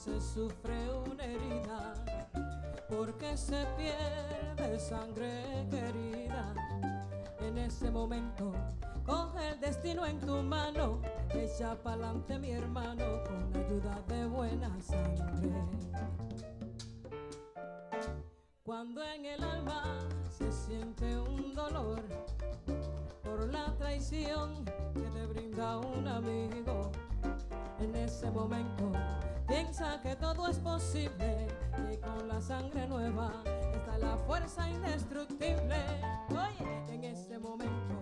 se sufre una herida, porque se pierde sangre querida. En ese momento coge el destino en tu mano, echa pa'lante mi hermano con ayuda de buena sangre. Cuando en el alma se siente un dolor por la traición que te brinda un amigo, en ese momento piensa que todo es posible y con la sangre nueva está la fuerza indestructible. Oye, en ese momento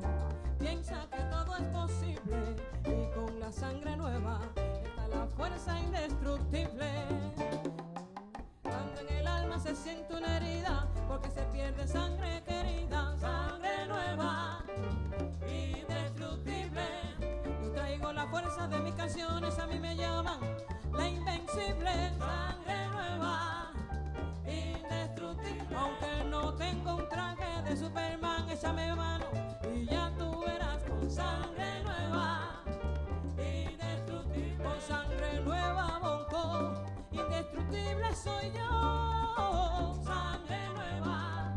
piensa que todo es posible y con la sangre nueva está la fuerza indestructible. Cuando en el alma se siente una herida, porque se pierde sangre querida, sangre nueva, indestructible. Yo traigo la fuerza de mis canciones, a mí me llaman la invencible. Sangre nueva, indestructible. Aunque no tengo un traje de Superman, échame mano y ya tú verás. Con sangre nueva, indestructible. Con sangre nueva, Bonco, indestructible soy yo. Sangre nueva,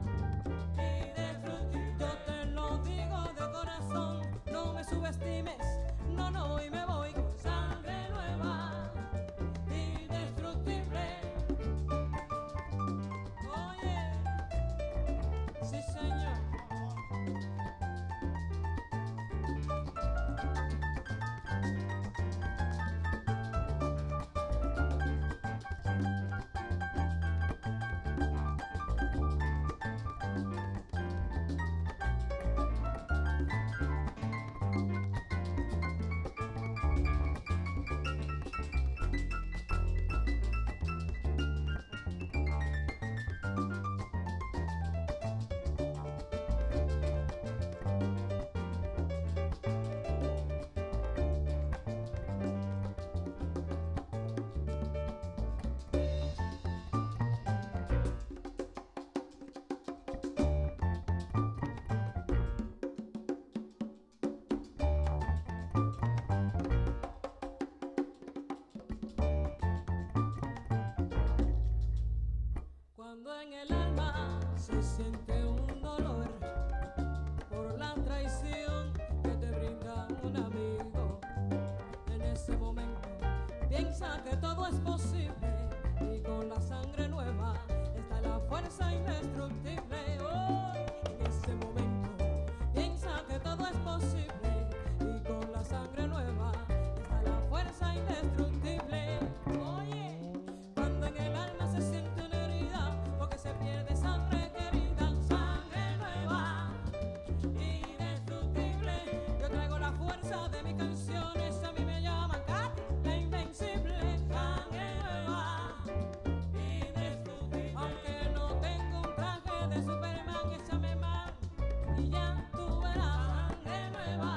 indestructible. Yo te lo digo de corazón, no me subestimes, no, no, y me voy con sangre nueva, indestructible. Oye, sí señor. Cuando en el alma se siente un dolor por la traición que te brinda un amigo, en ese momento piensa que todo es posible y con la sangre nueva está la fuerza indestructible. Oh, en ese momento piensa que todo es posible y con la sangre nueva está la fuerza indestructible. Oye, cuando en el alma se siente una herida, porque se pierde sangre querida, sangre nueva, indestructible. Yo traigo la fuerza de mis canciones, a mí me llaman Katy, la invencible. Sangre nueva, indestructible. Aunque no tengo un traje de Superman, échame mano y ya tú verás. Sangre nueva,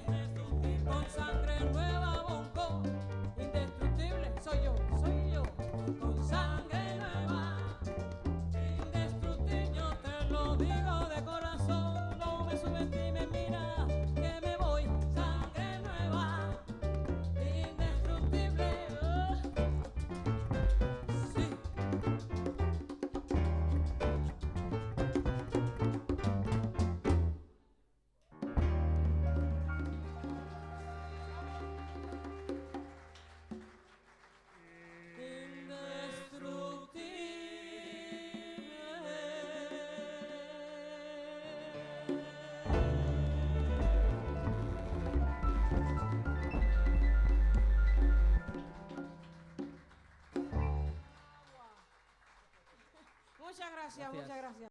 indestructible. Con sangre nueva, Bonco, indestructible soy yo, soy yo. Con sangre nueva, indestructible. Yo te lo digo de corazón, no me subestimes, mira que me voy. Sangre nueva, indestructible. Oh, sí. Muchas gracias, muchas gracias.